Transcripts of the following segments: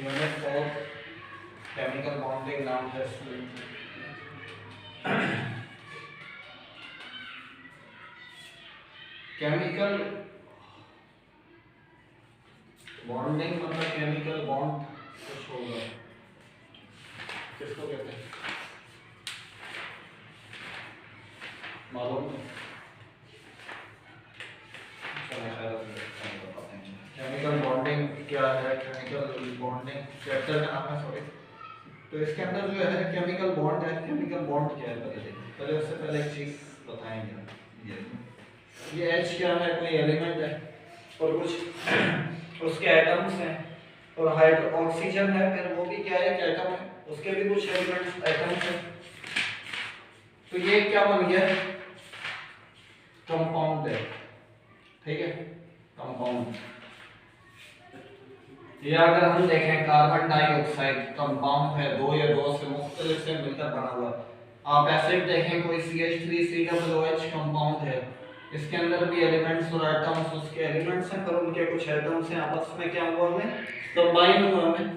Unit 4 chemical bonding नाम है chemical bonding मतलब केमिकल बॉन्ड कुछ होगा, किसको कहते हैं मालूम है? केमिकल बॉन्डिंग क्या है? केमिकल बॉन्डिंग चैप्टर का नाम है, सॉरी। तो इसके अंदर जो है केमिकल बॉन्ड है। केमिकल बॉन्ड क्या है पहले उससे पहले एक चीज बताएंगे। ये H क्या है? कोई एलिमेंट है और कुछ उसके एटम्स हैं, और हाइड्रो ऑक्सीजन है, फिर वो भी क्या है? एक एटम है, उसके भी कुछ एलिमेंट्स एटम्स हैं। तो ये क्या बन गया? कंपाउंड है, ठीक है, कंपाउंड। या अगर हम देखें कार्बन डाइऑक्साइड कंपाउंड है, दो या दो से मुख्तलिफ से मिलकर बना हुआ। आप एसिड देखें कोई CH3COOH कंपाउंड है, इसके अंदर भी एलिमेंट्स और एटम्स उसके एलिमेंट्स हैं, पर उनके कुछ एटम्स हैं आपस में क्या हुआ हमें? कंबाइन हुआ हमें।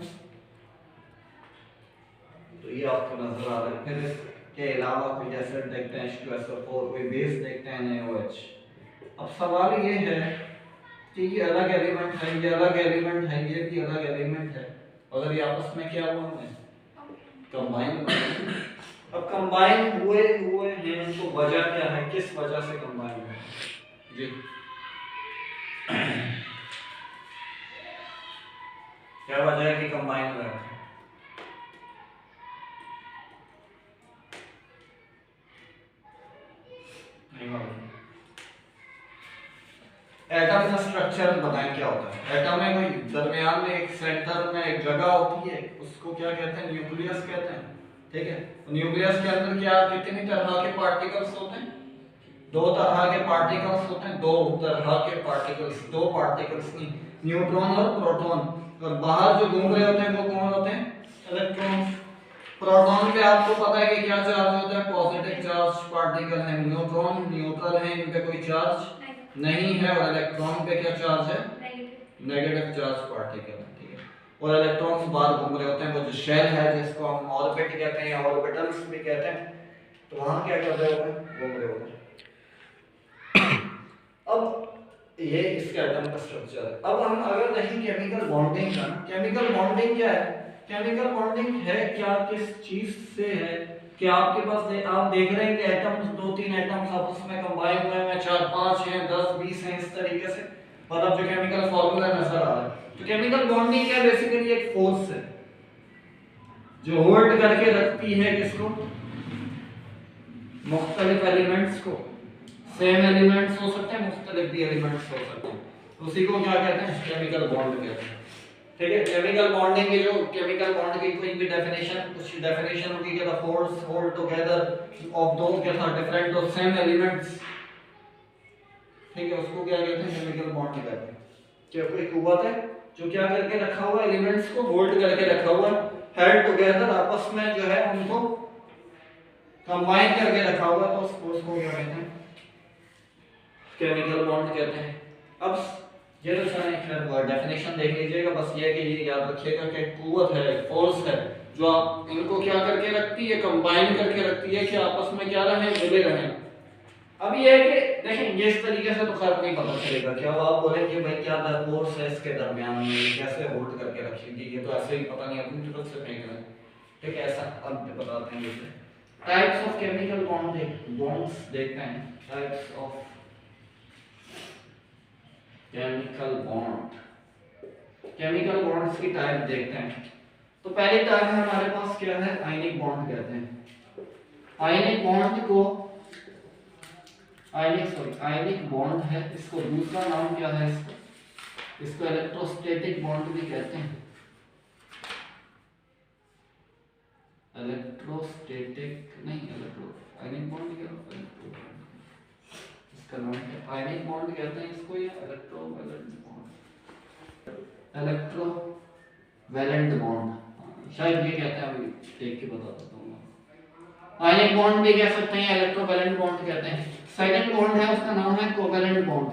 तो ये आपको नजर आ रहा है। फिर इसके अलावा कोई एसिड देखते हैं H2SO4, कोई बेस देखते हैं NaOH। अब सवाल ये है कि ये अलग एलिमेंट है, ये अलग एलिमेंट है, ये भी अलग एलिमेंट है, अगर ये आपस में क्या हुआ है? कंबाइन हुए। अब कंबाइन हुए हैं, उनको वजह क्या है? किस वजह से कंबाइन हुए जी? क्या वजह है कि कंबाइन हुए? नहीं मालूम। एटम का स्ट्रक्चर बताएं क्या होता है? एटम में कोई दरमियान में एक सेंटर में एक जगह होती है, उसको क्या कहते हैं? न्यूक्लियस कहते हैं, ठीक है। न्यूक्लियस के अंदर क्या कितनी तरह के पार्टिकल्स होते हैं? दो तरह के पार्टिकल्स होते हैं, दो तरह के पार्टिकल्स, दो पार्टिकल्स नहीं, न्यूट्रॉन और प्रोटॉन। और बाहर जो घूम रहे होते हैं वो कौन होते हैं? इलेक्ट्रॉन्स। प्रोटॉन पे आपको पता है कि क्या चार्ज होता है? पॉजिटिव चार्ज पार्टिकल है। न्यूट्रॉन न्यूट्रल है, इन पे कोई चार्ज नहीं है। और इलेक्ट्रॉन पे क्या चार्ज है? नेगेटिव चार्ज पार्टिकल है, ठीक है। और इलेक्ट्रॉन्स बाहर घूम रहे होते हैं, वो जो शेल है जिसको हम ऑर्बिट कहते हैं या ऑर्बिटल्स भी कहते हैं, तो वहां क्या कर रहे होते हैं? घूम रहे होते हैं। अब ये इसके एटम का स्ट्रक्चर है। अब हम अगर देखें केमिकल बॉन्डिंग का, केमिकल बॉन्डिंग क्या है? केमिकल बॉन्डिंग है क्या? किस चीज से है कि आपके पास आप देख रहे हैं कि एटम्स, दो तीन एटम्स आपस में कंबाइन हुए हैं, 4 5 हैं, 10 20 हैं, इस तरीके से। और अब जो केमिकल फार्मूला नजर आ रहा है, तो केमिकल बॉन्डिंग क्या? बेसिकली एक फोर्स है जो होल्ड करके रखती है किसको? मुख्तलिफ एलिमेंट्स को। सेम एलिमेंट्स हो सकते हैं, मुख्तलिफ भी एलिमेंट्स हो सकते हैं, उसी को क्या कहते हैं? केमिकल बॉन्ड कहते हैं, ठीक है। केमिकल बॉन्डिंग की जो केमिकल बॉन्ड की कोई भी डेफिनेशन, कुछ डेफिनेशन होगी कि the force hold together of दो क्या था? डिफरेंट और सेम एलिमेंट्स, ठीक है, उसको क्या कहते हैं? केमिकल बॉन्ड कहते हैं। क्या कोई कुव्वत है जो क्या करके रखा हुआ? एलिमेंट्स को होल्ड करके रखा हुआ, हेल्ड टुगेदर, आपस में जो है उनको कंबाइन करके रखा हुआ, तो उस फोर्स को क्या कहते हैं? केमिकल बॉन्ड कहते हैं। अब ये तो सारे खैर डेफिनेशन देख लीजिएगा, बस ये कि ये याद रखिएगा कि कुव्वत है, फोर्स है, जो आप इनको क्या करके रखती है? कंबाइन करके रखती है कि आपस में क्या रहे? मिले रहे। अब ये है कि देखें, ये इस तरीके से तो खैर नहीं पता चलेगा कि अब आप बोलेंगे भाई क्या फोर्स है इसके दरमियान में, कैसे होल्ड करके रखेंगे, ये तो ऐसे ही पता नहीं, अपनी तरफ से फेंक रहे हैं, ठीक है। ऐसा अब बताते हैं। ये टाइप्स ऑफ केमिकल बॉन्ड्स देखते हैं। Types of chemical bond, chemical bonds की टाइप देखते हैं। तो पहली टाइप है हमारे पास क्या है? आयनिक बॉन्ड कहते हैं। आयनिक बॉन्ड को आयनिक बॉन्ड है, इसको दूसरा नाम क्या है? इसको इलेक्ट्रोस्टैटिक बॉन्ड भी कहते हैं। इलेक्ट्रोस्टैटिक नहीं, आयनिक बॉन्ड क्या? इसका नाम है आयनिक बॉन्ड कहते हैं इसको, या इलेक्ट्रोवैलेंट बॉन्ड, इलेक्ट्रोवैलेंट बॉन्ड शायद ये कहते हैं, अभी देख के बता देता हूँ। आयनिक बॉन्ड भी कह सकते हैं, इलेक्ट्रोवैलेंट बॉन्ड कहते हैं। सेकंड बॉन्ड है, उसका नाम है कोवैलेंट बॉन्ड,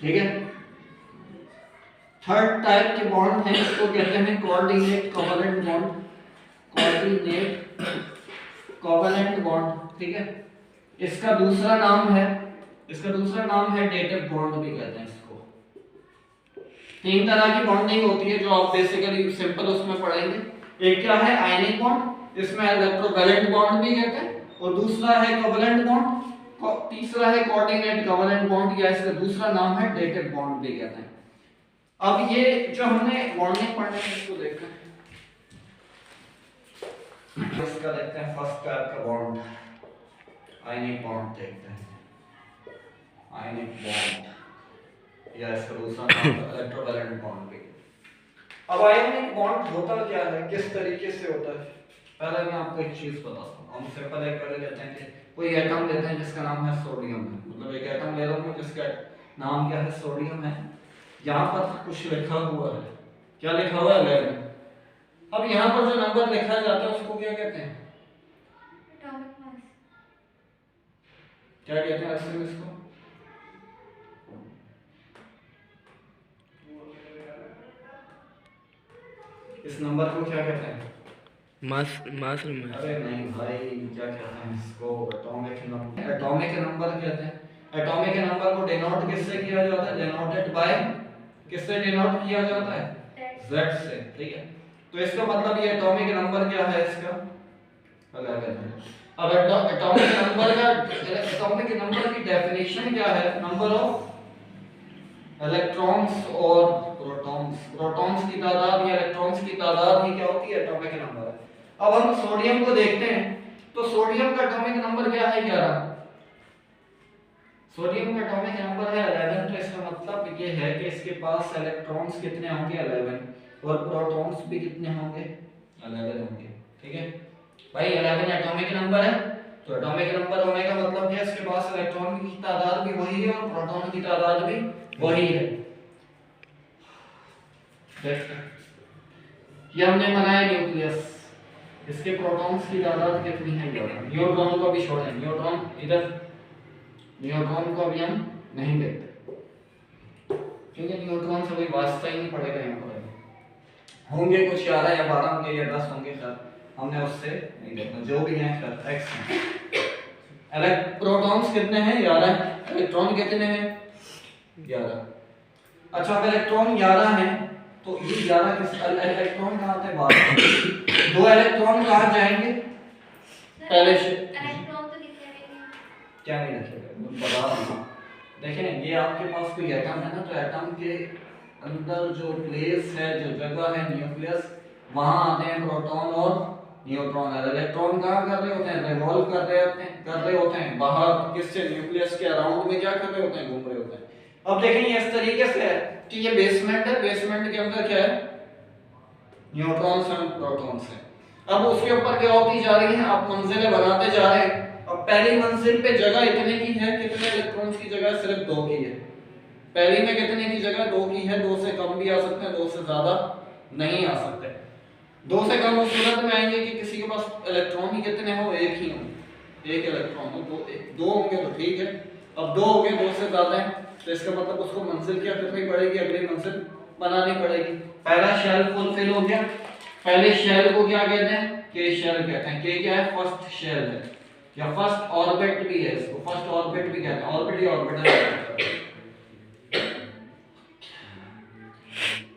ठीक है। थर्ड टाइप के बॉन्ड है, इसको कहते हैं coordinate covalent bond, coordinate covalent bond, ठीक है। इसका दूसरा नाम है डेटिव बॉन्ड भी कहते हैं इसको। तीन तरह की बॉन्डिंग होती है जो आप बेसिकली सिंपल उसमें पढ़ेंगे। एक क्या है आयनिक बॉन्ड, इसमें इलेक्ट्रोवैलेंट बॉन्ड भी कहते हैं, और दूसरा है कोवलेंट बॉन्ड, तीसरा है कोऑर्डिनेट कोवलेंट बॉन्ड, या इसका दूसरा नाम है डेटिव बॉन्ड भी कहते हैं। अब ये जो हमने बॉन्डिंग पढ़ने में इसको देखा है, इसका देखते हैं फर्स्ट टाइप का बॉन्ड, आयनिक बॉन्ड देखते हैं, आयनिक बॉन्ड या इसका दूसरा नाम इलेक्ट्रोवैलेंट बॉन्ड भी। अब आयनिक बॉन्ड होता क्या है, किस तरीके से होता है, पहले मैं आपको एक चीज बताता हूं। हम सिंपल एक पहले लेते हैं कि कोई एटम लेते हैं जिसका नाम है सोडियम है, मतलब एक एटम ले रहा हूं जिसका नाम क्या है सोडियम है, यहाँ पर कुछ लिखा हुआ है, क्या लिखा हुआ है 11। अब यहाँ पर जो नंबर लिखा जाता है उसको क्या कहते हैं, एटॉमिक मास, क्या कहते हैं असल में इसको, इस नंबर को क्या कहते हैं, मास नंबर। अरे नहीं भाई, क्या कहते हैं इसको, एटॉमिक नंबर, एटॉमिक नंबर कहते हैं। एटॉमिक नंबर को डिनोट किससे किया जाता है, डिनोटेड बाय, किससे डिनोट किया जाता है, Z से, ठीक है। तो इसका मतलब ये एटॉमिक नंबर क्या है इसका 11 है। अब एटॉमिक नंबर की डेफिनेशन क्या है, नंबर ऑफ इलेक्ट्रॉन्स और प्रोटॉन्स, प्रोटॉन्स की तादाद या इलेक्ट्रॉन्स की तादाद ही क्या होती है, एटॉमिक नंबर है। अब हम सोडियम को देखते हैं, तो सोडियम का एटॉमिक नंबर क्या है 11, सोडियम का एटॉमिक नंबर है 11। तो इसका मतलब ये है कि इसके पास इलेक्ट्रॉन्स कितने होंगे 11, और प्रोटॉन्स भी कितने होंगे 11 होंगे, ठीक है भाई। 11 एटॉमिक नंबर है, तो एटॉमिक नंबर होने का मतलब है इसके पास इलेक्ट्रॉन की तादाद भी वही है और प्रोटॉन की तादाद भी वही है। ये हमने बनाया न्यूक्लियस, इसके प्रोटॉन्स की तादाद कितनी है 11। न्यूट्रॉन को भी छोड़ें, न्यूट्रॉन इधर, न्यूट्रॉन को अभी हम नहीं देखते क्योंकि न्यूट्रॉन से कोई वास्ता ही नहीं पड़ेगा, यहाँ पर होंगे कुछ 11 या 12 होंगे या 10 होंगे, सर हमने उससे नहीं देखना, जो भी है सर एक्स है। प्रोटॉन्स कितने हैं 11, इलेक्ट्रॉन कितने हैं 11। अच्छा अब इलेक्ट्रॉन 11 हैं, तो ये 11 किस इलेक्ट्रॉन कहाँ थे, बाहर 2 इलेक्ट्रॉन कहाँ जाएंगे, पहले से इलेक्ट्रॉन तो दिख रहे हैं, क्या नहीं रखेगा बता रहा हूं। देखें ये आपके पास कोई एटम है ना, तो एटम के अंदर जो प्लेस है, जो जगह है न्यूक्लियस, वहां आते हैं प्रोटॉन और न्यूट्रॉन। इलेक्ट्रॉन कहाँ कर रहे होते हैं, रिवॉल्व कर रहे होते हैं बाहर, किससे, न्यूक्लियस के अराउंड में क्या कर रहे होते हैं, घूम रहे होते हैं। अब देखें ये इस तरीके से है कि ये बेसमेंट है, बेसमेंट के अंदर क्या है, न्यूट्रॉन्स और प्रोटॉन्स है। अब उसके ऊपर क्या होती जा रही है, आप मंजिलें बनाते जा रहे हैं। अब पहली मंजिल पे जगह इतने की है, कितने इलेक्ट्रॉन्स की जगह सिर्फ 2 की है, पहली में कितने की जगह 2 की है, 2 से कम भी आ सकते हैं, 2 से ज्यादा नहीं आ सकते। 2 से कम उस सूरत में आएंगे कि किसी के पास इलेक्ट्रॉन ही कितने हो, एक ही हो, एक इलेक्ट्रॉन हो, 2 होंगे तो ठीक है। अब 2 हो गए, 2 से ज्यादा है, तो इसका मतलब उसको मंजिल क्या करनी पड़ेगी, अगली मंजिल बनानी पड़ेगी। पहला शेल फुलफिल हो गया, पहले शेल को क्या कहते हैं, के शेल कहते हैं। के क्या है, फर्स्ट शेल है या फर्स्ट ऑर्बिट भी है, इसको फर्स्ट ऑर्बिट भी कहते हैं, ऑर्बिट ही ऑर्बिटल।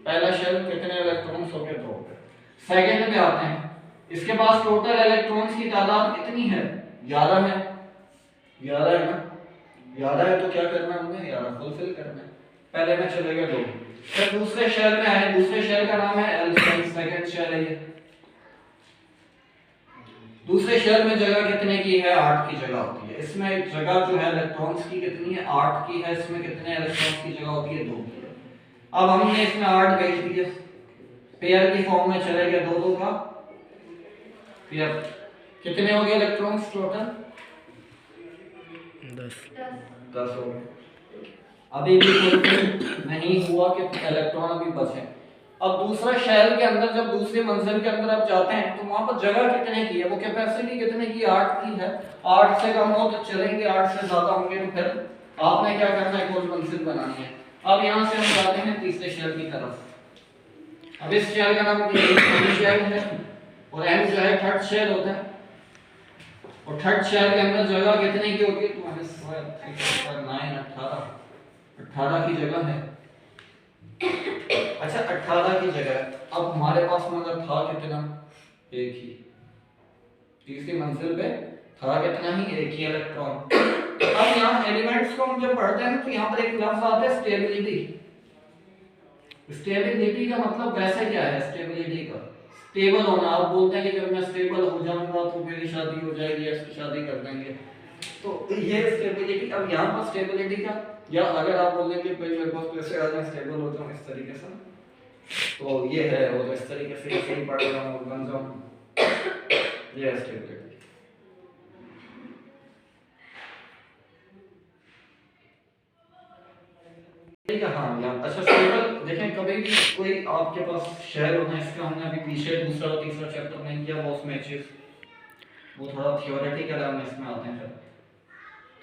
पहला शेल कितने इलेक्ट्रॉन्स हो गए, 2। सेकंड में आते हैं, इसके पास टोटल इलेक्ट्रॉन्स की तादाद कितनी है, 11 है, 11 है ना, 11 है, तो क्या करना है हमें, 11 फुलफिल करना है। पहले में चलेगा 2, फिर दूसरे शेल में आए, दूसरे शेल का नाम है एल्केन, सेकंड शेल है ये। दूसरे शेल में जगह कितने की है, 8 की जगह होती है। इसमें जगह जो है इलेक्ट्रॉन्स की कितनी है, 8 की है। इसमें कितने इलेक्ट्रॉन्स की जगह होती है, 2 की। अब हमने इसमें 8 भेज दिए, पेयर की फॉर्म में चले गए, 2 का पेयर। कितने हो गए इलेक्ट्रॉन्स टोटल, 10 हो गए। अभी भी फुलफिल नहीं हुआ कि इलेक्ट्रॉन अभी बचे। अब दूसरा शेल के अंदर, जब दूसरी मंजिल के अंदर आप जाते हैं, तो वहां पर जगह कितने की है, वो कैपेसिटी कितने की, 8 की है। 8 से कम हो तो चलेंगे, 8 से ज्यादा होंगे तो फिर आपने क्या करना है, कोई मंजिल बनानी है। अब यहाँ से हम जाते हैं तीसरे शेल की तरफ। अब इस शेल का नाम शेल है और एम जो है थर्ड शेल होता है और थर्ड शेल के अंदर जगह कितने की होती है तुम्हारे 18 की जगह है। अच्छा 18 की जगह अब हमारे पास मतलब था कितना एक ही, तीसरी मंजिल पे था कितना ही एक ही इलेक्ट्रॉन। अब यहाँ एलिमेंट्स को हम जब पढ़ते हैं तो यहाँ पर एक लफ्ज आता है स्टेबिलिटी। स्टेबिलिटी का मतलब वैसे क्या है स्टेबिलिटी का स्टेबल होना। आप बोलते हैं कि जब मैं स्टेबल हो जाऊंगा तो मेरी शादी हो जाएगी या इसकी शादी कर देंगे, तो ये स्टेबिलिटी। अब यहाँ पर स्टेबिलिटी का या अगर आप बोलेंगे भाई मेरे पास पैसे आ जाए स्टेबल हो जाऊं इस तरीके से तो ये है और इस तरीके से ऐसे ही पढ़ रहा हूँ बन जाऊँ ये स्टेबिलिटी। ठीक है हाँ यार अच्छा स्टेबल देखें कभी भी कोई आपके पास शेल होना है इसका हमने अभी पीछे दूसरा और तीसरा चैप्टर में किया वो उसमें चीज वो थोड़ा थियोरेटिकल है इसमें आते हैं फिर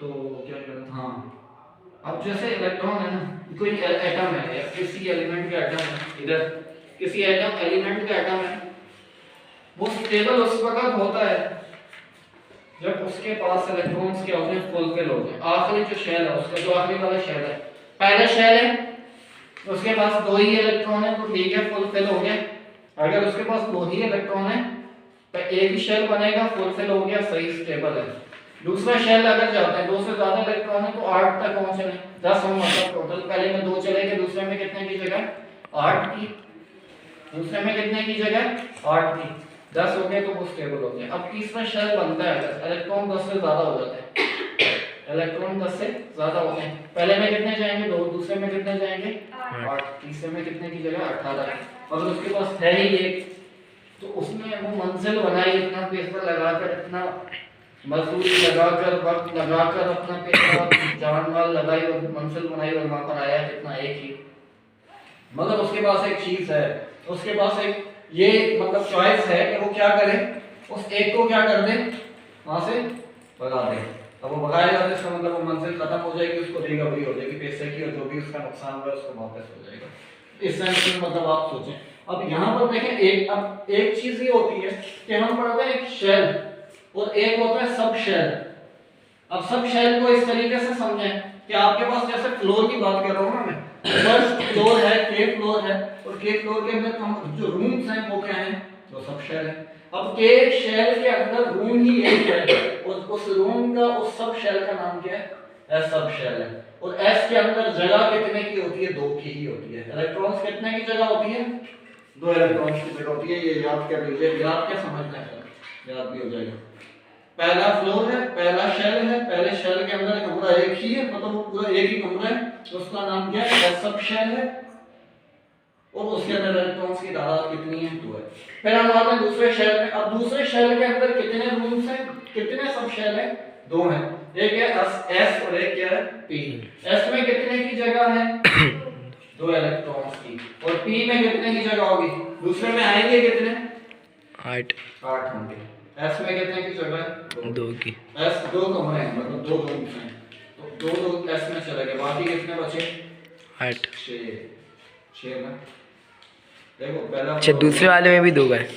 तो क्या कहते हैं हाँ अब जैसे इलेक्ट्रॉन है ना कोई एटम है या किसी एलिमेंट का एटम है इधर किसी एटम एलिमेंट का एटम है वो स्टेबल उस वक्त होता है जब उसके पास इलेक्ट्रॉन्स क्या होते हैं फुलफिल होते हैं। आखिरी जो शेल है उसका जो आखिरी वाला शेल है पहला शेल है तो उसके पास दो ही इलेक्ट्रॉन है तो ठीक है फुलफिल हो गया। अगर उसके पास दो ही इलेक्ट्रॉन है तो एक ही शेल बनेगा फुलफिल हो गया सही स्टेबल है। दूसरा शेल अगर जाता है दो से ज्यादा इलेक्ट्रॉन है तो 8 तक पहुंचे 10 हम मतलब टोटल पहले में 2 चले गए दूसरे में कितने की जगह 8 की दूसरे में कितने की जगह 8 की 10 हो गए तो वो स्टेबल हो गया। अब तीसरा शेल बनता है इलेक्ट्रॉन 10 से ज्यादा हो जाते हैं इलेक्ट्रॉन 10 से ज्यादा होते हैं पहले में कितने जाएंगे 2 दूसरे में कितने जाएंगे 8 तीसरे में कितने की जगह 18 अगर उसके पास है ही एक तो उसने वो मंजिल बनाई इतना पैसा लगाकर इतना मजदूरी लगाकर वक्त लगाकर अपना पैसा जान माल लगाई और मंजिल बनाई और वहां पर आया कितना एक ही मतलब उसके पास एक चीज है उसके पास एक ये मतलब चॉइस है कि वो क्या करे उस एक को क्या कर दे वहां से भगा दे। अब वो भगाएगा तो इसका मतलब वो मंजिल खत्म हो जाएगी उसको रिकवरी हो जाएगी पैसे की और जो भी उसका नुकसान हुआ उसको वापस हो जाएगा। इस सेंस में मतलब आप सोचें अब यहाँ पर देखें एक चीज ये होती है कि हम पढ़ते हैं एक शेल और एक होता है सब शेल। अब सब शेल को इस तरीके से समझें कि आपके पास जैसे फ्लोर की बात कर रहा हूँ ना मैं फर्स्ट फ्लोर है के फ्लोर है और के फ्लोर के अंदर हम जो रूम्स हैं वो क्या हैं तो सब शेल है। अब के शेल के अंदर रूम ही एक है और उस रूम का उस सब शेल का नाम क्या है एस सब शेल है और एस के अंदर जगह कितने की होती है 2 की ही होती है। इलेक्ट्रॉन्स कितने की जगह होती है 2 इलेक्ट्रॉन्स की जगह होती है। ये याद कर लीजिए याद क्या समझना है याद भी हो जाएगा। पहला फ्लोर है पहला शेल है पहले शेल के अंदर कमरा एक ही है मतलब वो पूरा एक ही कमरा है उसका नाम क्या है एस सब शेल है और उसके अंदर इलेक्ट्रॉन्स की तादाद कितनी है 2 है। फिर हम आते हैं दूसरे शेल में। अब दूसरे शेल के अंदर कितने रूम्स हैं कितने सब शेल हैं 2 हैं एक है एस और एक क्या है पी। एस में कितने की जगह है 2 इलेक्ट्रॉन्स की और पी में कितने की जगह होगी दूसरे में आएंगे कितने 8 होंगे। एस में कितने की जगह है 2 की एस 2 कमरे हैं मतलब 2 रूम्स हैं तो 2 एस में चले गए बाकी कितने बचे 8 6 में देखो पहला अच्छा दूसरे वाले में भी 2 गए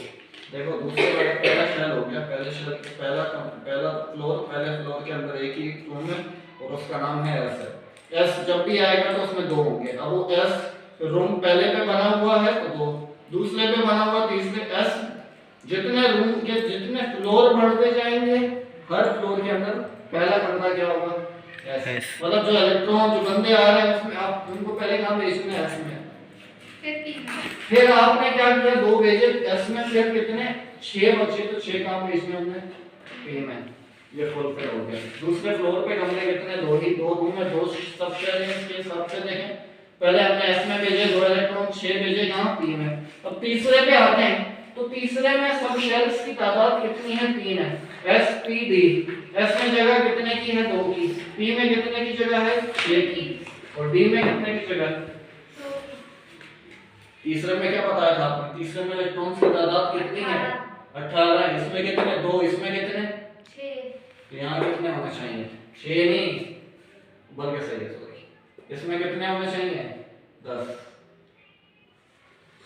देखो दूसरे वाला पहला शेल हो गया पहले शेल पहला फ्लोर पहले फ्लोर के अंदर एक ही रूम है और उसका नाम है एस जब भी आएगा तो उसमें 2 होंगे। अब वो एस रूम पहले पे बना हुआ है तो 2 दूसरे पे बना हुआ तीसरे एस जितने रूम के जितने फ्लोर बढ़ते जाएंगे हर फ्लोर के अंदर पहला कमरा क्या होगा एस मतलब जो इलेक्ट्रॉन जो बंदे आ रहे हैं उसमें आप उनको पहले कहां भेजना है एस में फिर आपने क्या किया 2 भेजे एस में फिर कितने 6 बचे तो 6 कहां भेजने हमने पी में ये फुलफिल हो गया। दूसरे फ्लोर पे कमरे कितने 2 ही 2 रूम में 2 सब शेल हैं इसके हिसाब से देखें पहले हमने एस में भेजे 2 इलेक्ट्रॉन 6 भेजे कहां पी में। अब तीसरे पे आते हैं तो तीसरे में सब शेल्स की तादाद कितनी है 3 है एस पी डी। एस में जगह कितने की है 2 की पी में कितने की जगह है 6 की और डी में कितने की जगह तीसरे में क्या बताया था आपने तीसरे में इलेक्ट्रॉन्स की तादाद कितनी है 18 इसमें कितने 2 इसमें कितने 6 तो यहाँ कितने होने चाहिए 6 नहीं बल्कि सही है सॉरी इसमें कितने होने चाहिए 10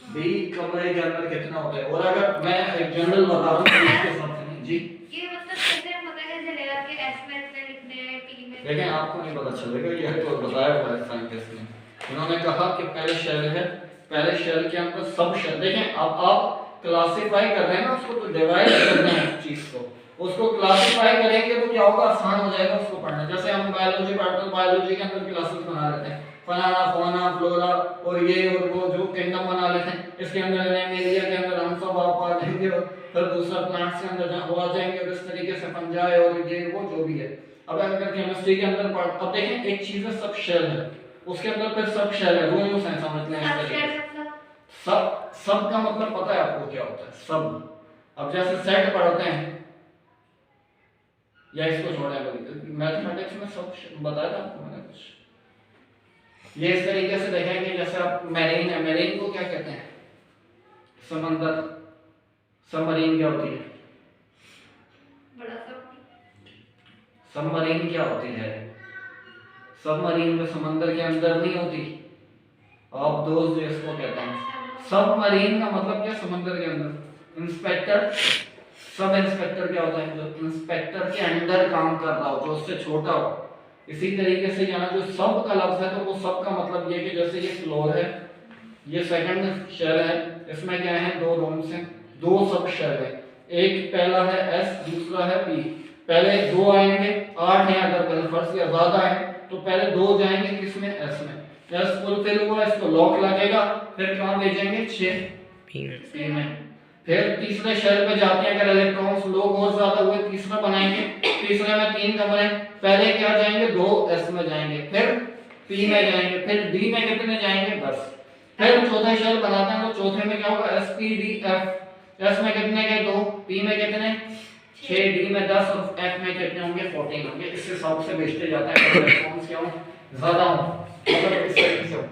बी कमरे के अंदर कितना होता है। और अगर मैं एक जनरल बता रहा हूँ तो इसके हिसाब से नहीं जी, ये मतलब कैसे हम पता कैसे चलेगा कि एस में इतने लिखने हैं, पी में लेकिन आपको नहीं पता चलेगा, यह तो बताया हुआ है साइंटिस्ट ने। उन्होंने कहा कि पहले शेल है, पहले शेल के अंदर सब शेल, देखें अब आप क्लासिफाई कर रहे हैं ना उसको, तो डिवाइड कर रहे हैं उस चीज को, उसको क्लासिफाई करेंगे तो क्या होगा, आसान हो जाएगा उसको पढ़ना। जैसे हम बायोलॉजी पढ़ते हैं, बायोलॉजी के अंदर क्लासेस बना लेते हैं, फलाना फौना फ्लोरा और ये और वो जो किंगडम बना लेते हैं, इसके अंदर एनिमलिया के अंदर हम सब आप आ जाएंगे, और फिर दूसरा प्लांट्स के अंदर वो आ जाएंगे, और इस तरीके से फंजाई और ये वो जो भी है। अब अगर केमिस्ट्री के अंदर पढ़, अब देखें एक चीज है सब शेल है, उसके अंदर फिर सब शेल है, रूम्स हैं, समझ लें इस सब तरीके शेल से। मतलब सब सब का मतलब पता है आपको क्या होता है, सब। अब जैसे सेट पढ़ते हैं, या इसको छोड़े, मैथमेटिक्स में सब बताया था आपको मैंने कुछ, ये इस तरीके से देखेंगे। जैसे आप मैरीन है, मैरीन को क्या कहते हैं, समंदर, सबमरीन क्या होती है, बड़ा सब सबमरीन क्या होती है, सबमरीन तो समंदर के अंदर नहीं होती, आप दोस्त जो इसको कहते हैं। सबमरीन का मतलब क्या, समंदर के अंदर। इंस्पेक्टर, सब इंस्पेक्टर क्या होता है, जो इंस्पेक्टर के अंडर काम कर रहा हो, जो उससे छोटा हो। इसी तरीके से यहाँ जो सब का लफ्ज है, तो वो सब का मतलब ये कि जैसे ये फ्लोर है, ये सेकंड शेल है, इसमें क्या है, दो रूम्स हैं, दो सब शेल है, एक पहला है एस, दूसरा है पी। पहले दो आएंगे, 8 है अगर कन्फर्स या ज्यादा है तो पहले दो जाएंगे किसमें, एस में। एस फुलफिल हुआ, इसको लॉक लगेगा, फिर कहाँ भेजेंगे, 6 पी में। फिर तीसरे शेल पे जाते हैं, अगर इलेक्ट्रॉन्स लो और ज्यादा हुए तीसरा बनाएंगे, तीसरे में 3 कमरे, पहले क्या जाएंगे, 2 एस में जाएंगे, फिर पी में जाएंगे, फिर डी में कितने जाएंगे, 10। फिर चौथा शेल बनाते हैं, तो चौथे में क्या होगा, S P D F. S में कितने गए, 2, पी में कितने, 6, डी में 10 और एफ में कितने होंगे, 14 होंगे। इस हिसाब से भेजते जाते हैं, इलेक्ट्रॉन्स क्या हो, ज्यादा हो, मतलब इस तरीके से।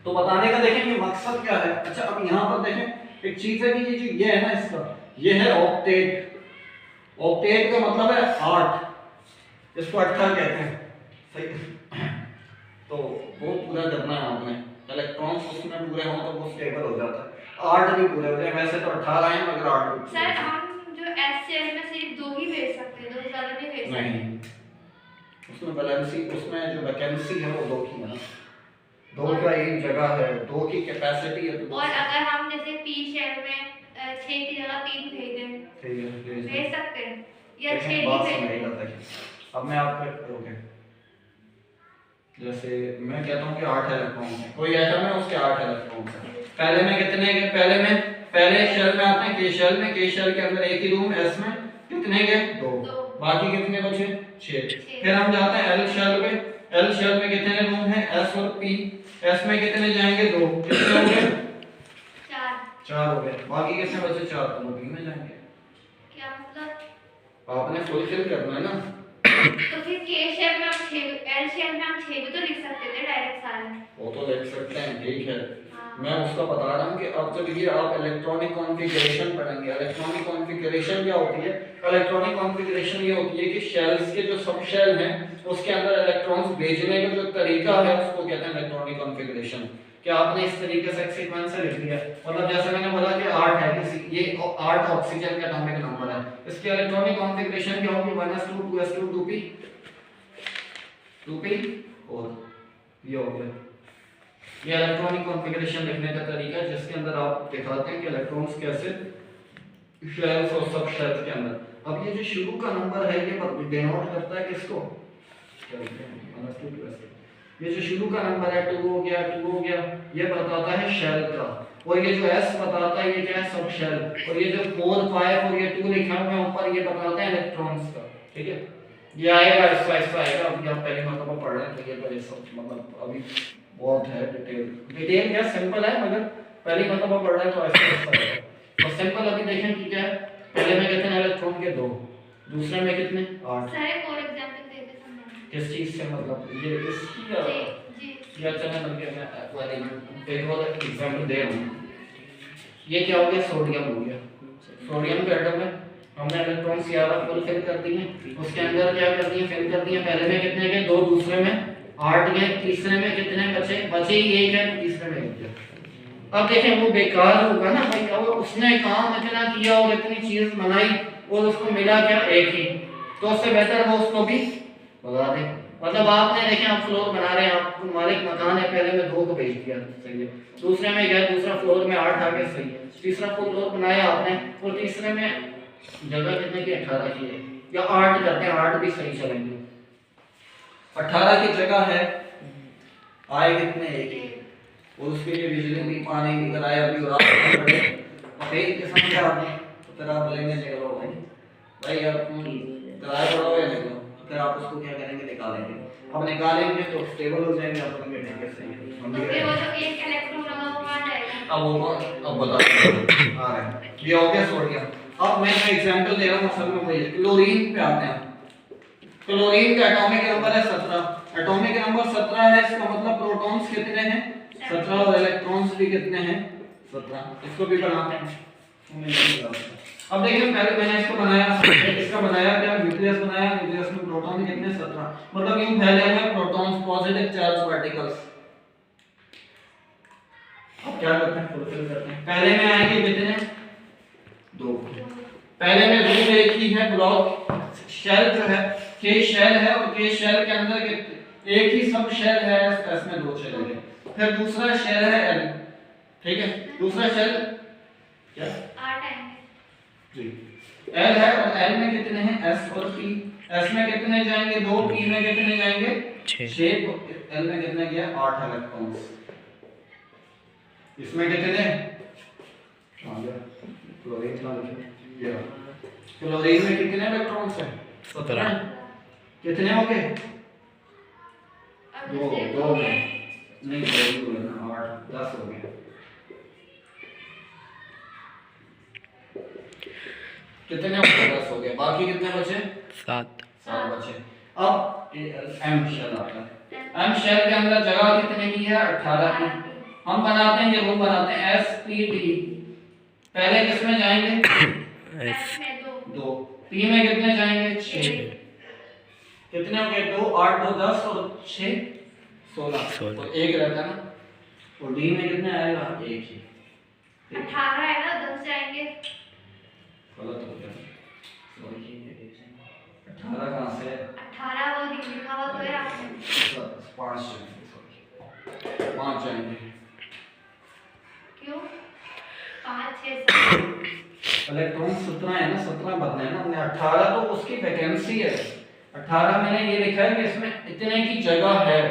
तो बताने का देखें ये मकसद क्या है। अच्छा अब यहाँ पर देखें एक चीज है कि ये जो ये है ना, इसका ये है ऑक्टेट। ऑक्टेट का मतलब है 8, इसको 18 कहते हैं, सही। तो वो पूरा करना है आपने, इलेक्ट्रॉन्स उसमें पूरे हों तो वो स्टेबल हो जाता है, 8 भी पूरे हो जाए। वैसे तो 18 हैं, मगर 8 भी सर हम जो एस शेल में सिर्फ 2 ही भेज सकते हैं, 2 से ज्यादा नहीं भेज सकते। नहीं, उसमें बैलेंसी, उसमें जो वैकेंसी है वो 2 की है, 2 का एक जगह है, 2 की कैपेसिटी है। तो और अगर हम जैसे पी शेल में 6 की जगह 3 भेज दें, ठीक है, भेज सकते हैं, या 6 लेकिन ही बात भेज समझिएगा। दें। देखिए अब मैं आपको ओके, जैसे मैं कहता हूँ कि 8 इलेक्ट्रॉन है, कोई एटम है उसके 8 इलेक्ट्रॉन है। पहले में कितने गए, पहले शेल में आते हैं, के शेल में, के शेल के अंदर एक ही रूम, एस में कितने गए, 2, बाकी कितने बचे, 6। फिर हम जाते हैं एल शेल पे, एल शेल में कितने रूम हैं, एस और पी। एस में कितने जाएंगे, 2, कितने हो गए, 4 हो गए, बाकी कितने बचे, 4, तो वो पी में जाएंगे। क्या मतलब, आपने फुलफिल करना है ना। तो फिर के शेल में हम 6, एल शेल में हम 6 भी तो लिख सकते थे डायरेक्ट सारे। वो तो लिख सकते हैं, ठीक है। हाँ। मैं उसका बता रहा हूँ कि अब जब ये आप इलेक्ट्रॉनिक कॉन्फ़िगरेशन पढ़ेंगे, इलेक्ट्रॉनिक कॉन्फ़िगरेशन क्या होती है, इलेक्ट्रॉनिक कॉन्फ़िगरेशन ये होती है कि शेल्स के जो सब शेल हैं उसके अंदर इलेक्ट्रॉन्स भेजने का जो तरीका है उसको कहते हैं इलेक्ट्रॉनिक कॉन्फ़िगरेशन। कि आपने इस तरीके से एक सीक्वेंस से लिख दिया, मतलब जैसे मैंने बोला कि 8 है, ये 8 ऑक्सीजन का एटॉमिक नंबर है, इसकी इलेक्ट्रॉनिक कॉन्फ़िगरेशन क्या होगी, 1s2 2s2 2p 2p और ये हो गया। ये इलेक्ट्रॉनिक कॉन्फ़िगरेशन लिखने का तरीका है जिसके अंदर आप दिखाते हैं कि इलेक्ट्रॉन्स कैसे शेल्स और सब शेल्स के अंदर। अब ये जो शुरू का नंबर है ये डिनोट करता है किसको, ये जो शुरू का नंबर है 2 हो गया 2 हो गया, ये बताता है शेल का, और ये जो s बताता है ये क्या है, सब शेल, और ये जो 4 5 और ये 2 लिखा हुआ है ऊपर ये बताता है इलेक्ट्रॉन्स का। ठीक है, ये आएगा इसका आएगा। अभी आप पहली मर्तबा पढ़ रहे हैं तो ये बड़े सब मतलब अभी बहुत है डिटेल क्या सिंपल है, मगर पहली मर्तबा पढ़ रहे हैं तो ऐसा है। और सिंपल अभी देखें कि क्या है, पहले में कितने इलेक्ट्रॉन के 2, दूसरे में कितने 8। सर एक और एग्जांपल दे दे समझाने। किस चीज से, मतलब ये इसकी जी या चलो मतलब मैं एक और एग्जांपल दे रहा हूँ। ये क्या हो गया, सोडियम हो गया। सोडियम के एटम में हमने इलेक्ट्रॉन ज्यादा फुल फिल कर दिए, उसके अंदर क्या कर दिए, फिल कर दिए। पहले में कितने गए, 2, दूसरे में 8 गए, तीसरे में कितने बचे ही 1 है, तीसरे में 1 गया। अब देखें वो बेकार होगा ना भाई, अब उसने काम इतना किया और इतनी चीज बनाई और उसको मिला क्या, एक ही। तो उससे बेहतर वो उसको भी बता दे। मतलब आपने देखें आप फ्लोर बना रहे हैं, आपको मालिक मकान है, पहले में 2 को भेज दिया, सही है। दूसरे में गया, दूसरा फ्लोर में 8 आ गए, सही है। तीसरा फ्लोर बनाया आपने और तीसरे में जगह कितने की, 18 की है, या 8 करते हैं, 8 भी सही चलेंगे। 18 की जगह है, आए कितने, एक ही। और उसके लिए बिजली भी, पानी भी, किराया भी, और आप बड़े फिर किस्म का आपने, तो फिर आप लेंगे निकलो भाई, भाई आप किराया बढ़ाओ या निकलो, फिर आप उसको क्या करेंगे, निकालेंगे। अब निकालेंगे तो स्टेबल हो जाएंगे, आप बोलेंगे ठीक है, सही है। तो फिर वो जो एक इलेक्ट्रॉन लगा वो कहाँ जाएगा? अब वो अब बता आ रहा है, ये हो गया सोडियम। अब मैं एग्जांपल दे रहा हूँ, असल में वही क्लोरीन पे आते हैं। क्लोरीन का एटॉमिक नंबर है 17, एटॉमिक नंबर 17 है, इसका मतलब प्रोटॉन्स कितने हैं, 17, और इलेक्ट्रॉन्स भी कितने हैं, 17। इसको भी बनाते हैं। अब देखिए पहले मैंने इसको बनाया, इसका बनाया क्या, न्यूक्लियस बनाया, न्यूक्लियस में प्रोटॉन कितने, 17, मतलब यूं फैले हुए प्रोटॉन्स, पॉजिटिव चार्ज पार्टिकल्स। अब क्या करते हैं, फुलफिल करते हैं। पहले में आएंगे कितने, 2। पहले में रूट एक ही है, ब्लॉक शेल जो है, के शेल है, और के शेल के अंदर एक ही सब शेल है, एस में 2 शेल है। फिर दूसरा शेल है एल, ठीक है, दूसरा शेल क्या, 8 आएंगे जी, एल है, और एल में कितने हैं, एस और पी। एस में कितने जाएंगे, 2, पी में कितने जाएंगे, 6, एल में कितने गया, 8 इलेक्ट्रॉन्स। इसमें कितने, क्लोरीन क्लोरीन में कितने इलेक्ट्रॉन्स हैं, 17। कितने हो गए, 2 नहीं, 2 ना, 8, 10 हो गए। कितने हो गए, 10 हो गए, बाकी कितने बचे, 7 बचे। अब एम शेल आता है, एम शेल के अंदर जगह कितने की है, 18 की। हम बनाते हैं, ये रूम बनाते हैं, एस पी डी। पहले किसमें जाएंगे, एस में 2, पी में कितने जाएंगे, 6। कितने हो गए, 2, 8, 2, 10 और 6, 16। तो एक रहता है ना, और डी में कितने आएगा, एक ही। 18 है ना, 10 जाएंगे, गलत हो गया, सॉरी, 18 कहां से, 18 वो लिखा हुआ तो है आपने, 5 जाएंगे, सॉरी 5 जाएंगे। क्यों 5 6 7 इलेक्ट्रॉन 17 है ना, 17 भरना है ना हमने, 18 तो उसकी वैकेंसी है। 18 मैंने ये लिखा है कि इसमें इतने की जगह है,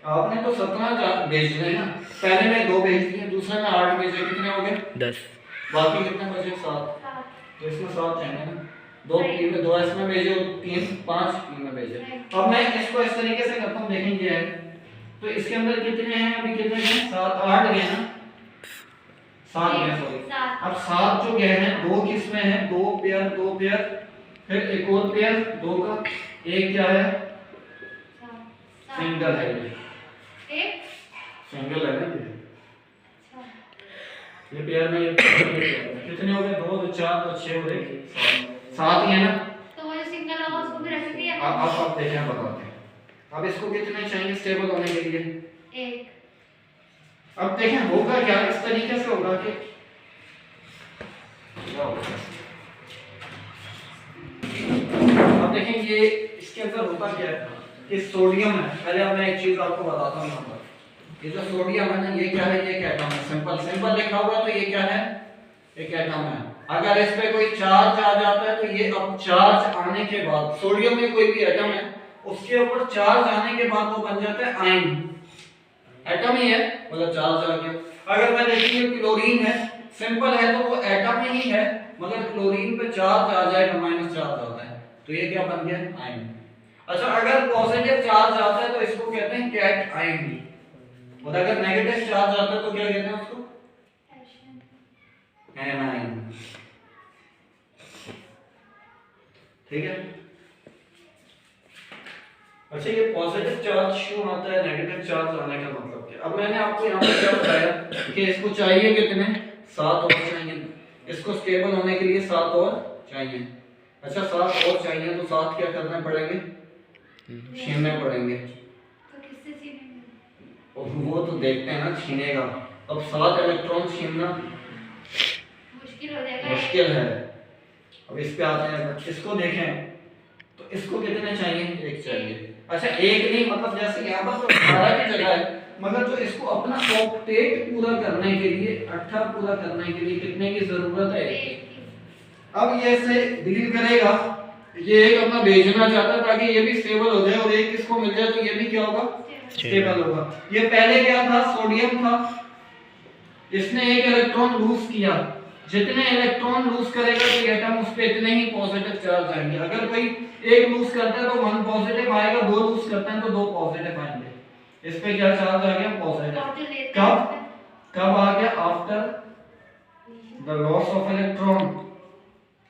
आपने तो 17 भेजने हैं ना। पहले में 2 भेज दिए, दूसरे में 8 भेजे, कितने हो गए, 10। बाकी कितने बचे, 7। तो इसमें 7 चाहिए ना, 2 पी में, 2 एस में भेजे, 3 5 पी में भेजे। अब मैं इसको इस तरीके से करता हूं, देखेंगे है तो इसके अंदर कितने हैं, अभी कितने हैं, 7 8 गए ना, 7 गए, सॉरी। अब 7 जो गए हैं, 2 किसमें है, 2 पेयर, 2 पेयर, फिर एक और पेयर 2 का, एक क्या है, सिंगल है, एक सिंगल है ना ये पेयर में, ये कितने हो गए, 2 2 4 2 6 और 1 7 ही है ना। तो वो जो सिंगल होगा उसको भी रख दिया, अब देखें, बताते हैं। अब इसको कितने चाहिए स्टेबल होने के लिए, 1। अब देखें होगा क्या, इस तरीके से होगा कि क्या होगा, अब देखें ये इसके अंदर होता क्या है कि सोडियम है। पहले अब मैं एक चीज आपको बताता हूं, यहाँ पर ये जो सोडियम है ना, ये क्या है, ये एक एटम है, सिंपल सिंपल लिखा हुआ, तो ये क्या है, एक एटम है। अगर इस पे कोई चार्ज आ जाता है तो ये, अब चार्ज आने के बाद, सोडियम में कोई भी एटम है, उसके ऊपर चार्ज आने के बाद वो बन जाता है आयन, एटम ही है, मतलब चार्ज आ गया। अगर मैं देखिए क्लोरीन है, सिंपल है, तो वो एटम ही है, मगर क्लोरीन पे चार्ज आ जाएगा, माइनस चार्ज आता है, तो ये क्या बन गया, आयन। अच्छा, अगर पॉजिटिव चार्ज आता है तो इसको कहते हैं कैट आयन, और अगर नेगेटिव चार्ज आता है तो क्या कहते हैं उसको, एनायन। ठीक है। अच्छा, ये पॉजिटिव चार्ज क्यों आता है, नेगेटिव चार्ज आने का मतलब क्या। अब मैंने आपको यहाँ पे क्या बताया कि इसको चाहिए कितने, 7 और चाहिए, इसको स्टेबल होने के लिए 7 और चाहिए। अच्छा, 7 और चाहिए, तो 7 क्या करने पड़ेंगे, छीनने पड़ेंगे। तो किससे छीनेंगे, वो तो देखते हैं ना, छीनेगा अब 7 इलेक्ट्रॉन छीनना मुश्किल हो जाएगा। मुश्किल है। अब इस पे आते हैं, इसको देखें तो इसको कितने चाहिए? एक चाहिए। अच्छा एक नहीं, मतलब जैसे यहाँ पर तो 18 की जगह है, मगर जो इसको अपना ऑक्टेट पूरा करने के लिए 18 पूरा करने के लिए कितने की जरूरत है? अब ये से डील करेगा, ये एक अपना भेजना चाहता है ताकि ये भी स्टेबल हो जाए, और एक किसको मिल जाए तो ये भी क्या होगा? स्टेबल होगा। ये पहले क्या था? सोडियम था, इसने एक इलेक्ट्रॉन लूज किया, जितने इलेक्ट्रॉन लूज करेगा तो एटम उस पे इतने ही पॉजिटिव चार्ज आएंगे। अगर कोई एक लूज करता है तो 1 पॉजिटिव आएगा, 2 लूज करता है तो 2 पॉजिटिव आएंगे। इस पे क्या चार्ज आ गया? पॉजिटिव। कब आ गया? After the loss of electron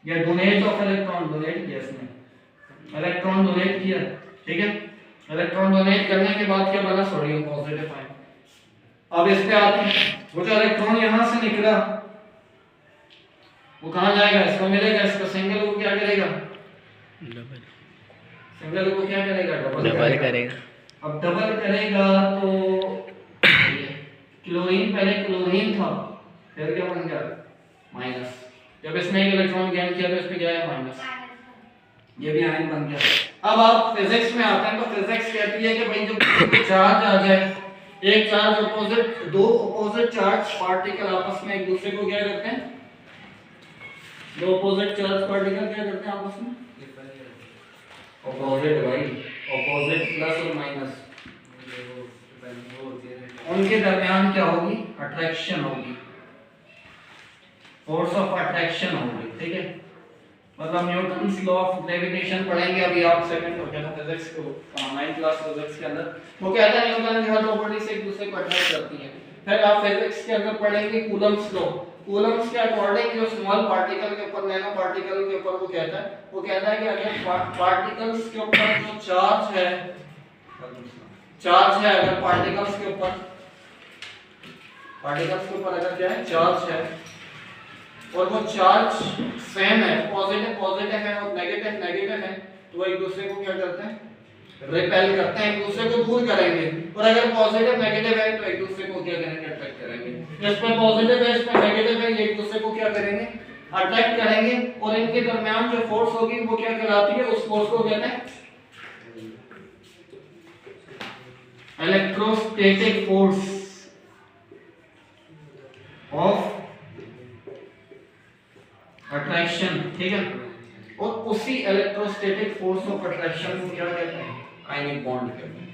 या डोनेट ऑफ इलेक्ट्रॉन। डोनेट किया इसने, इलेक्ट्रॉन डोनेट किया, ठीक है। इलेक्ट्रॉन डोनेट करने के बाद क्या बना? सोडियम पॉजिटिव आया। अब इस पे आते हैं, वो जो इलेक्ट्रॉन यहां से निकला वो कहां जाएगा? इसको मिलेगा, इसका सिंगल को क्या करेगा? डबल। सिंगल को क्या करेगा? डबल करेगा। अब डबल करेगा तो क्लोरीन, पहले क्लोरीन था, फिर क्या बन गया? माइनस। जब इसने एक इलेक्ट्रॉन गेन किया तो इस पे क्या है? माइनस। ये भी आयन बन गया। अब आप फिजिक्स में आते हैं तो फिजिक्स कहती है कि भाई जब चार्ज आ जाए, एक चार्ज अपोजिट, दो अपोजिट चार्ज पार्टिकल आपस में एक दूसरे को क्या करते हैं? दो अपोजिट चार्ज पार्टिकल क्या करते हैं आपस में? अपोजिट भाई, अपोजिट प्लस और माइनस, उनके दरमियान क्या होगी? अट्रैक्शन होगी, फोर्स ऑफ अट्रैक्शन होगी, ठीक है। मतलब न्यूटन्स लॉ ऑफ ग्रेविटेशन पढ़ेंगे अभी आप सेकंड हो गया फिजिक्स को, 9th क्लास फिजिक्स के अंदर। वो कहता है न्यूटन की हर प्रॉपर्टी से एक दूसरे को अट्रैक्ट करती है। फिर आप फिजिक्स के अंदर पढ़ेंगे कूलम्स लॉ। कूलम्स के अकॉर्डिंग जो स्मॉल पार्टिकल के ऊपर, नैनो पार्टिकल के ऊपर वो कहता है कि अगर पार्टिकल्स के ऊपर जो चार्ज है अगर पार्टिकल्स के ऊपर अगर क्या है? चार्ज है, और वो चार्ज सेम है, पॉजिटिव है और नेगेटिव है, तो वो एक दूसरे को क्या करते हैं? रिपेल करते हैं, एक दूसरे को दूर करेंगे। और अगर पॉजिटिव नेगेटिव है तो एक दूसरे को क्या करेंगे? अट्रैक्ट करेंगे। इसमें पॉजिटिव है, इसमें नेगेटिव है, ये एक दूसरे को क्या करेंगे? अट्रैक्ट करेंगे। और इनके दरमियान जो फोर्स होगी वो क्या कहलाती है? उस फोर्स को कहते हैं इलेक्ट्रोस्टैटिक फोर्स ऑफ अट्रैक्शन, ठीक है। और उसी इलेक्ट्रोस्टैटिक फोर्स ऑफ अट्रैक्शन को क्या कहते हैं? आयनिक बॉन्ड कहते हैं।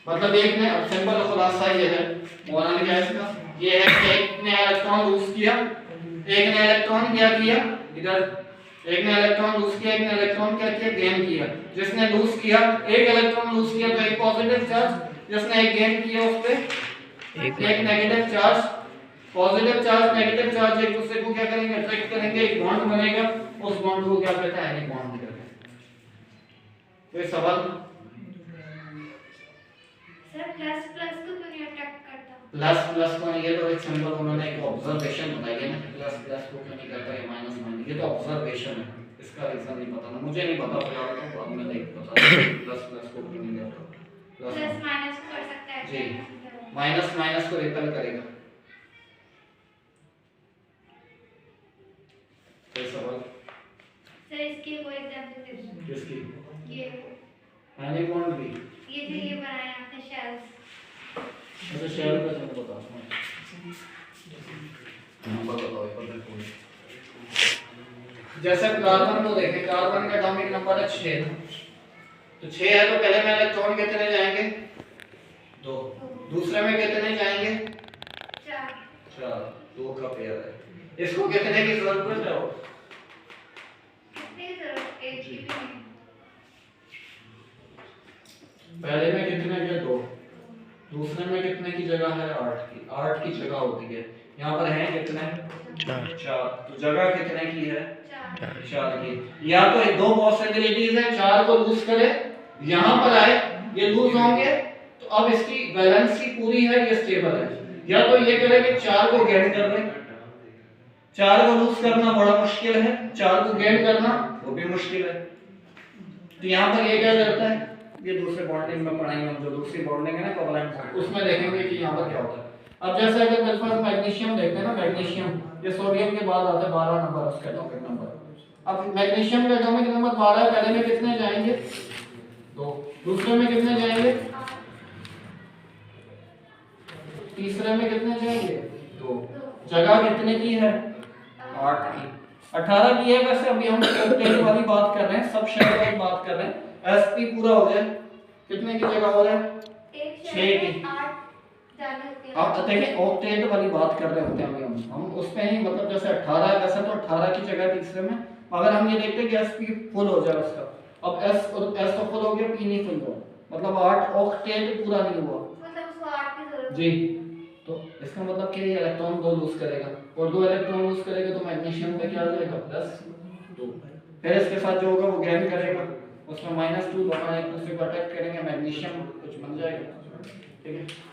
मतलब एक ने, अब सिंपल खुलासा ये है, मौलाना क्या है इसका? ये है कि एक ने इलेक्ट्रॉन लूज किया, एक ने इलेक्ट्रॉन क्या किया? इधर एक ने इलेक्ट्रॉन लूज किया, एक ने इलेक्ट्रॉन क्या किया? गेन किया। जिसने लूज किया, एक इलेक्ट्रॉन लूज किया तो एक पॉजिटिव चार्ज, जिसने एक गेन किया उस पे एक negative charge. Positive charge negative charge एक दूसरे को क्या करेंगे? अट्रैक्ट करेंगे, एक बॉन्ड बनेगा, उस बॉन्ड को क्या कहते हैं? आयनिक बॉन्ड कहते हैं। कोई सवाल? सर प्लस प्लस को क्यों नहीं अट्रैक्ट करता? प्लस को ये तो एक सिंपल उन्होंने एक ऑब्जर्वेशन बताई है ना, प्लस को क्यों नहीं करता है, माइनस, ये तो ऑब्जर्वेशन है, इसका रीजन नहीं पता ना, मुझे नहीं पता, फिलहाल तो बाद में देख पता प्लस को क्यों नहीं करता। प्लस माइनस कर सकता है जी, माइनस को रिपेल करेगा। सवाल? सर इसके कोई एग्जांपल दे दो। किसकी? ये आयनिक बॉन्ड भी, ये जो ये बनाया आपने शेल्स। अच्छा शेल का समझ बताओ, नंबर बताओ पर कोई। जैसे कार्बन को देखें, कार्बन का एटॉमिक नंबर है 6, तो 6 है तो पहले में इलेक्ट्रॉन कितने जाएंगे? 2। दूसरे में कितने जाएंगे? 4। 2 का पेयर है। इसको कितने की जरूरत है? कितनी जरूरत? एक की भी नहीं। पहले में कितने के? 2। दूसरे में कितने की जगह है? 8 की जगह होती है। यहाँ पर है कितने? 4। तो जगह कितने की है? 4 की। या तो 2 पॉसिबिलिटीज है, 4 को लूज करे, यहाँ पर आए, ये लूज होंगे, तो अब इसकी वैलेंसी पूरी है, ये स्टेबल है। या तो ये करे कि 4 को गेन कर ले, 4 को लूज करना बड़ा मुश्किल है, 4 को गेन करना वो भी मुश्किल है। तो यहाँ पर ये क्या करता है? ये दूसरे बॉन्डिंग में पढ़ेंगे हम, जो दूसरी बॉन्डिंग है ना कोवलेंट, उसमें देखेंगे कि यहाँ पर क्या होता है। अब जैसे अगर मेरे पास मैग्नीशियम देखते हैं ना, मैग्नीशियम ये सोडियम के बाद आता है 12 नंबर उसका एटॉमिक नंबर। अब मैग्नीशियम का एटॉमिक नंबर 12 है, पहले में कितने जाएंगे 2, दूसरे में कितने जाएंगे, तीसरे में कितने जाएंगे 2, जगह कितने की है 8 की, 18 की है। वैसे अभी हम ऑक्टेट वाली बात कर रहे हैं, सब शेल वाली बात कर रहे हैं। एसपी पूरा हो जाए कितने की जगह हो रहा है 6 की। आप देखिए ऑक्टेट वाली बात कर रहे होते हैं अभी हम उस पे ही, मतलब जैसे 18 है वैसे तो 18 की जगह तीसरे में। अगर हम ये देखते हैं कि एसपी फुल हो जाए उसका, अब एस और एस तो फुल हो गया, पी नहीं फुल हुआ, मतलब 8 ऑक्टेट पूरा नहीं हुआ मतलब उसको 8 की जरूरत जी। तो इसका मतलब कि ये इलेक्ट्रॉन 2 लूज करेगा, और 2 इलेक्ट्रॉन लूज करेगा तो मैग्नीशियम पे क्या आ जाएगा +2। फिर इसके साथ जो होगा वो गेन करेगा, उसमें -2 दोनों एक दूसरे को अटैक करेंगे, मैग्नीशियम कुछ बन जाएगा। ठीक है।